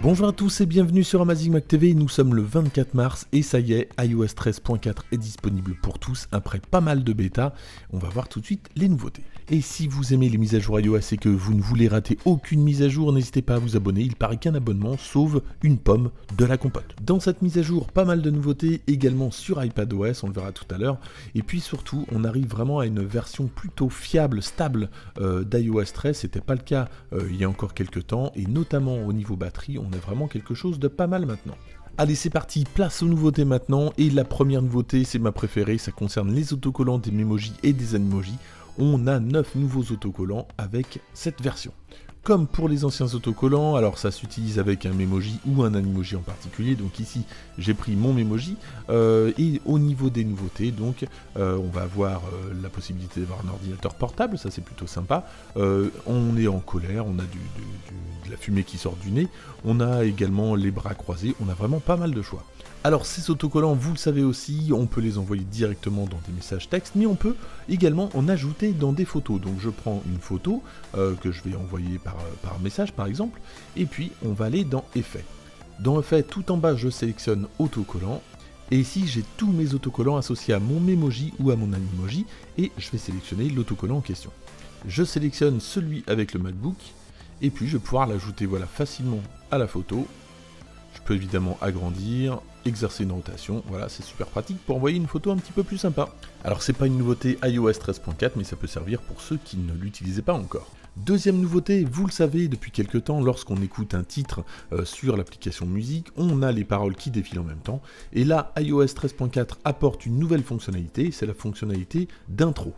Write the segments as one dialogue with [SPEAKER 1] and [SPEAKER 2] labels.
[SPEAKER 1] Bonjour à tous et bienvenue sur Amazing Mac TV, nous sommes le 24 mars et ça y est, iOS 13.4 est disponible pour tous après pas mal de bêta. On va voir tout de suite les nouveautés. Et si vous aimez les mises à jour iOS et que vous ne voulez rater aucune mise à jour, n'hésitez pas à vous abonner, il paraît qu'un abonnement sauve une pomme de la compote. Dans cette mise à jour, pas mal de nouveautés également sur iPadOS, on le verra tout à l'heure. Et puis surtout, on arrive vraiment à une version plutôt fiable, stable d'iOS 13, c'était pas le cas il y a encore quelques temps, et notamment au niveau batterie, on a vraiment quelque chose de pas mal maintenant. Allez, c'est parti, place aux nouveautés maintenant, et la première nouveauté, c'est ma préférée, ça concerne les autocollants des Memoji et des Animoji. On a 9 nouveaux autocollants avec cette version. Comme pour les anciens autocollants, alors ça s'utilise avec un Memoji ou un Animoji en particulier, donc ici j'ai pris mon Memoji, et au niveau des nouveautés, donc on va avoir la possibilité d'avoir un ordinateur portable, ça c'est plutôt sympa, on est en colère, on a de la fumée qui sort du nez, on a également les bras croisés, on a vraiment pas mal de choix. Alors ces autocollants, vous le savez aussi, on peut les envoyer directement dans des messages textes, mais on peut également en ajouter dans des photos. Donc je prends une photo que je vais envoyer par message par exemple, et puis on va aller dans Effets. Dans Effets, tout en bas, je sélectionne autocollant, et ici j'ai tous mes autocollants associés à mon Memoji ou à mon Animoji, et je vais sélectionner l'autocollant en question. Je sélectionne celui avec le MacBook, et puis je vais pouvoir l'ajouter voilà, facilement à la photo. Je peux évidemment agrandir, exercer une rotation, voilà, c'est super pratique pour envoyer une photo un petit peu plus sympa. Alors c'est pas une nouveauté iOS 13.4, mais ça peut servir pour ceux qui ne l'utilisaient pas encore. Deuxième nouveauté, vous le savez depuis quelques temps, lorsqu'on écoute un titre sur l'application musique, on a les paroles qui défilent en même temps, et là iOS 13.4 apporte une nouvelle fonctionnalité, c'est la fonctionnalité d'intro.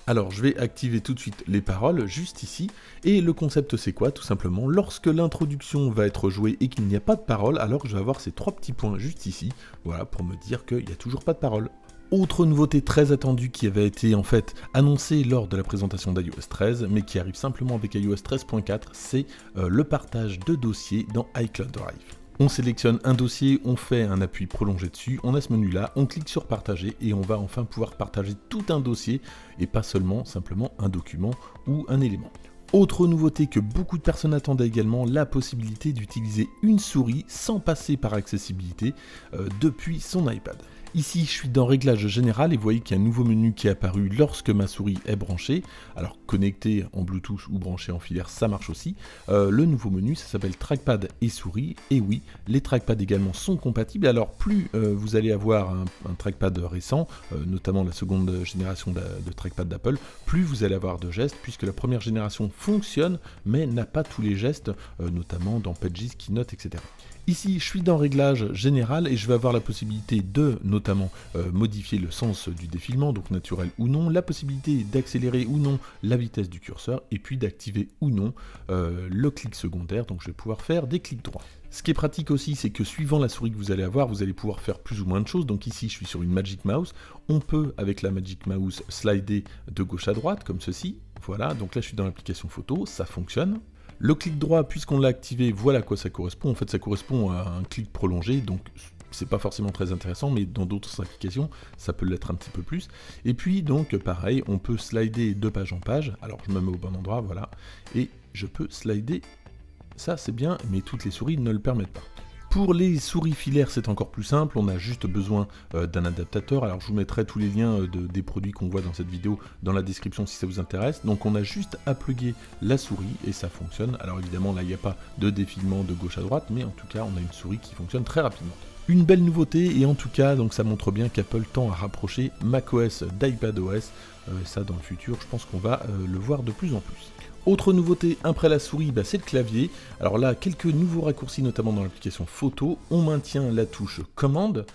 [SPEAKER 1] Alors je vais activer tout de suite les paroles juste ici, et le concept c'est quoi? Tout simplement, lorsque l'introduction va être jouée et qu'il n'y a pas de paroles, alors je vais avoir ces trois petits points juste ici, voilà, pour me dire qu'il n'y a toujours pas de paroles. Autre nouveauté très attendue qui avait été en fait annoncée lors de la présentation d'iOS 13, mais qui arrive simplement avec iOS 13.4, c'est le partage de dossiers dans iCloud Drive. On sélectionne un dossier, on fait un appui prolongé dessus, on a ce menu là, on clique sur partager et on va enfin pouvoir partager tout un dossier et pas seulement simplement un document ou un élément. Autre nouveauté que beaucoup de personnes attendaient également, la possibilité d'utiliser une souris sans passer par accessibilité depuis son iPad. Ici, je suis dans Réglages général et vous voyez qu'il y a un nouveau menu qui est apparu lorsque ma souris est branchée. Alors, connecté en Bluetooth ou branché en filaire, ça marche aussi. Le nouveau menu, ça s'appelle Trackpad et souris. Et oui, les trackpads également sont compatibles. Alors, plus vous allez avoir un trackpad récent, notamment la seconde génération de trackpad d'Apple, plus vous allez avoir de gestes, puisque la première génération fonctionne, mais n'a pas tous les gestes, notamment dans Pages, Keynote, etc. Ici, je suis dans Réglages général et je vais avoir la possibilité de notamment modifier le sens du défilement, donc naturel ou non, la possibilité d'accélérer ou non la vitesse du curseur et puis d'activer ou non le clic secondaire, donc je vais pouvoir faire des clics droits. Ce qui est pratique aussi, c'est que suivant la souris que vous allez avoir, vous allez pouvoir faire plus ou moins de choses. Donc ici, je suis sur une Magic Mouse. On peut, avec la Magic Mouse, slider de gauche à droite, comme ceci. Voilà, donc là, je suis dans l'application photo, ça fonctionne. Le clic droit, puisqu'on l'a activé, voilà à quoi ça correspond. En fait, ça correspond à un clic prolongé, donc c'est pas forcément très intéressant, mais dans d'autres applications, ça peut l'être un petit peu plus. Et puis, donc, pareil, on peut slider de page en page. Alors, je me mets au bon endroit, voilà. Et je peux slider, ça c'est bien, mais toutes les souris ne le permettent pas. Pour les souris filaires, c'est encore plus simple, on a juste besoin d'un adaptateur. Alors je vous mettrai tous les liens des produits qu'on voit dans cette vidéo dans la description si ça vous intéresse. Donc on a juste à plugger la souris et ça fonctionne. Alors évidemment là il n'y a pas de défilement de gauche à droite, mais en tout cas on a une souris qui fonctionne très rapidement. Une belle nouveauté et en tout cas donc ça montre bien qu'Apple tend à rapprocher macOS d'iPadOS. Ça dans le futur je pense qu'on va le voir de plus en plus. Autre nouveauté après la souris, c'est le clavier. Alors là, quelques nouveaux raccourcis, notamment dans l'application photo. On maintient la touche commande.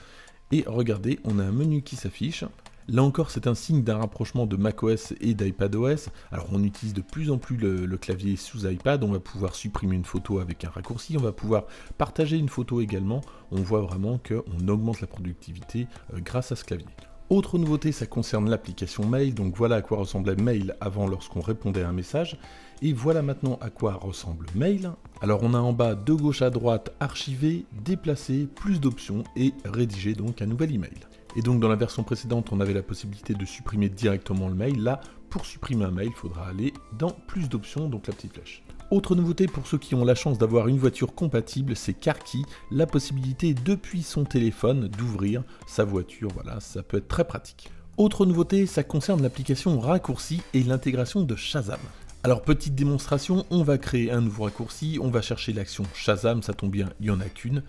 [SPEAKER 1] Et regardez, on a un menu qui s'affiche. Là encore, c'est un signe d'un rapprochement de macOS et d'iPadOS. Alors on utilise de plus en plus le clavier sous iPad. On va pouvoir supprimer une photo avec un raccourci. On va pouvoir partager une photo également. On voit vraiment qu'on augmente la productivité grâce à ce clavier. Autre nouveauté, ça concerne l'application Mail, donc voilà à quoi ressemblait Mail avant lorsqu'on répondait à un message, et voilà maintenant à quoi ressemble Mail. Alors on a en bas de gauche à droite archiver, déplacer, plus d'options et rédiger donc un nouvel email. Et donc dans la version précédente, on avait la possibilité de supprimer directement le mail, là pour supprimer un mail, il faudra aller dans plus d'options, donc la petite flèche. Autre nouveauté pour ceux qui ont la chance d'avoir une voiture compatible, c'est CarKey, la possibilité depuis son téléphone d'ouvrir sa voiture, voilà, ça peut être très pratique. Autre nouveauté, ça concerne l'application raccourci et l'intégration de Shazam. Alors petite démonstration, on va créer un nouveau raccourci, on va chercher l'action Shazam, ça tombe bien, il n'y en a qu'une,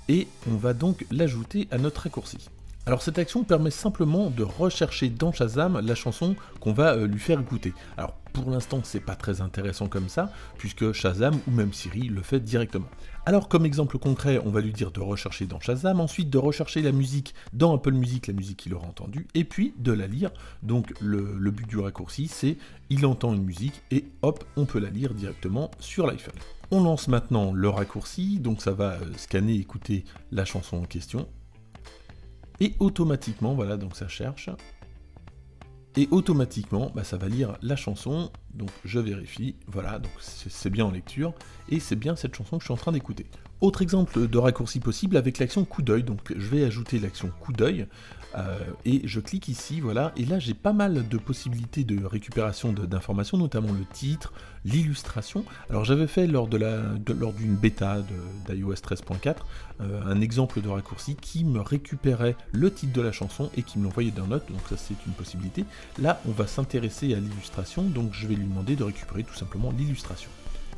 [SPEAKER 1] et on va donc l'ajouter à notre raccourci. Alors cette action permet simplement de rechercher dans Shazam la chanson qu'on va lui faire écouter. Alors pour l'instant c'est pas très intéressant comme ça, puisque Shazam ou même Siri le fait directement. Alors comme exemple concret, on va lui dire de rechercher dans Shazam, ensuite de rechercher la musique dans Apple Music, la musique qu'il aura entendue, et puis de la lire. Donc le but du raccourci c'est, il entend une musique et hop, on peut la lire directement sur l'iPhone. On lance maintenant le raccourci, donc ça va scanner, écouter la chanson en question. Et automatiquement, voilà, donc ça cherche. Et automatiquement, ça va lire la chanson. Donc je vérifie, voilà, donc c'est bien en lecture. Et c'est bien cette chanson que je suis en train d'écouter. Autre exemple de raccourci possible avec l'action coup d'œil. Donc je vais ajouter l'action coup d'œil. Et je clique ici, voilà. Et là j'ai pas mal de possibilités de récupération d'informations, notamment le titre, l'illustration. Alors j'avais fait lors d'une bêta d'iOS 13.4 un exemple de raccourci qui me récupérait le titre de la chanson et qui me l'envoyait d'un note, donc ça c'est une possibilité. Là on va s'intéresser à l'illustration, donc je vais lui demander de récupérer tout simplement l'illustration.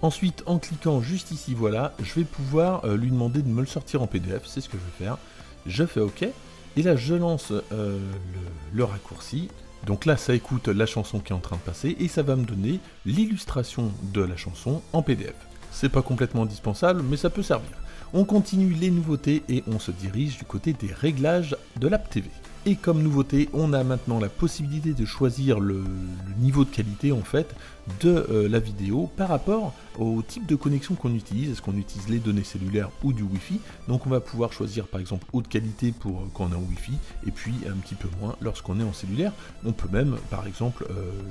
[SPEAKER 1] Ensuite en cliquant juste ici, voilà, je vais pouvoir lui demander de me le sortir en PDF, c'est ce que je vais faire. Je fais OK, et là je lance le raccourci. Donc là, ça écoute la chanson qui est en train de passer et ça va me donner l'illustration de la chanson en PDF. C'est pas complètement indispensable, mais ça peut servir. On continue les nouveautés et on se dirige du côté des réglages de l'app TV. Et comme nouveauté, on a maintenant la possibilité de choisir le niveau de qualité en fait de la vidéo par rapport au type de connexion qu'on utilise. Est-ce qu'on utilise les données cellulaires ou du Wi-Fi? Donc on va pouvoir choisir par exemple haute qualité pour quand on est en Wi-Fi et puis un petit peu moins lorsqu'on est en cellulaire. On peut même par exemple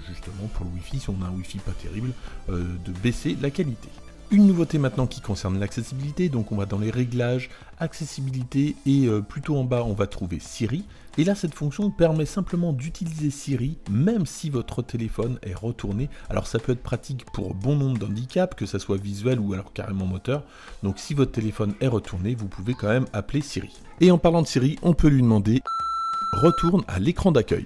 [SPEAKER 1] justement pour le Wi-Fi, si on a un Wi-Fi pas terrible, de baisser la qualité. Une nouveauté maintenant qui concerne l'accessibilité, donc on va dans les réglages, accessibilité et plutôt en bas on va trouver Siri. Et là cette fonction permet simplement d'utiliser Siri même si votre téléphone est retourné. Alors ça peut être pratique pour bon nombre d'handicaps, que ça soit visuel ou alors carrément moteur. Donc si votre téléphone est retourné, vous pouvez quand même appeler Siri. Et en parlant de Siri, on peut lui demander « Retourne à l'écran d'accueil ».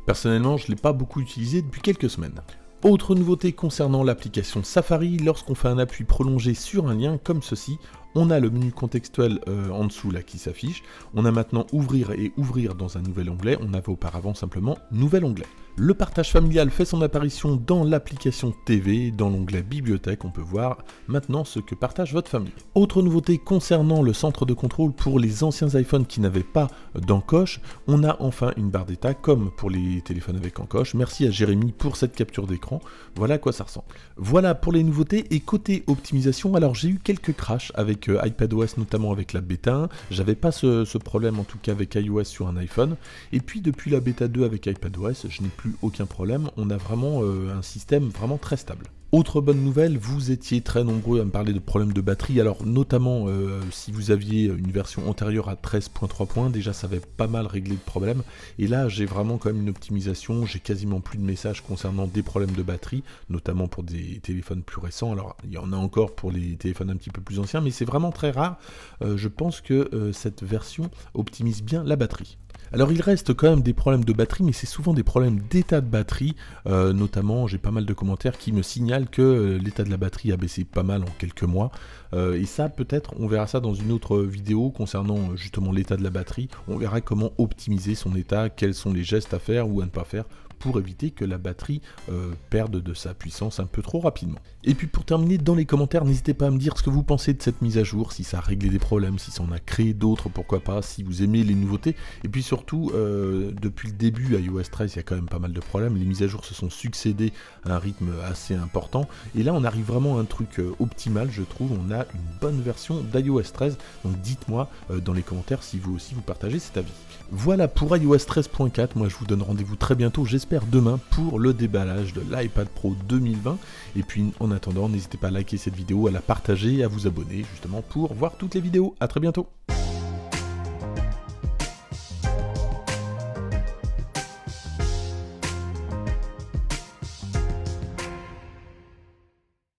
[SPEAKER 1] Personnellement, je ne l'ai pas beaucoup utilisé depuis quelques semaines. Autre nouveauté concernant l'application Safari, lorsqu'on fait un appui prolongé sur un lien comme ceci, on a le menu contextuel en dessous là qui s'affiche. On a maintenant ouvrir et ouvrir dans un nouvel onglet. On avait auparavant simplement nouvel onglet. Le partage familial fait son apparition dans l'application TV, dans l'onglet bibliothèque. On peut voir maintenant ce que partage votre famille. Autre nouveauté concernant le centre de contrôle pour les anciens iPhones qui n'avaient pas d'encoche, on a enfin une barre d'état comme pour les téléphones avec encoche. Merci à Jérémy pour cette capture d'écran. Voilà à quoi ça ressemble. Voilà pour les nouveautés. Et côté optimisation, alors j'ai eu quelques crashs avec iPadOS, notamment avec la bêta 1. J'avais pas ce problème en tout cas avec iOS sur un iPhone. Et puis depuis la bêta 2 avec iPadOS, je n'ai plus aucun problème. On a vraiment un système vraiment très stable. Autre bonne nouvelle, vous étiez très nombreux à me parler de problèmes de batterie, alors notamment si vous aviez une version antérieure à 13.3 points, déjà ça avait pas mal réglé le problème, et là j'ai vraiment quand même une optimisation, j'ai quasiment plus de messages concernant des problèmes de batterie, notamment pour des téléphones plus récents, alors il y en a encore pour les téléphones un petit peu plus anciens, mais c'est vraiment très rare, je pense que cette version optimise bien la batterie. Alors il reste quand même des problèmes de batterie, mais c'est souvent des problèmes d'état de batterie, notamment j'ai pas mal de commentaires qui me signalent que l'état de la batterie a baissé pas mal en quelques mois, et ça peut-être on verra ça dans une autre vidéo concernant justement l'état de la batterie, on verra comment optimiser son état, quels sont les gestes à faire ou à ne pas faire pour éviter que la batterie perde de sa puissance un peu trop rapidement. Et puis pour terminer, dans les commentaires, n'hésitez pas à me dire ce que vous pensez de cette mise à jour, si ça a réglé des problèmes, si ça en a créé d'autres, pourquoi pas, si vous aimez les nouveautés. Et puis surtout, depuis le début, à iOS 13, il y a quand même pas mal de problèmes, les mises à jour se sont succédées à un rythme assez important, et là on arrive vraiment à un truc optimal, je trouve, on a une bonne version d'iOS 13, donc dites-moi dans les commentaires si vous aussi vous partagez cet avis. Voilà pour iOS 13.4, moi je vous donne rendez-vous très bientôt, j'espère demain, pour le déballage de l'iPad Pro 2020, et puis en attendant, n'hésitez pas à liker cette vidéo, à la partager et à vous abonner justement pour voir toutes les vidéos. À très bientôt.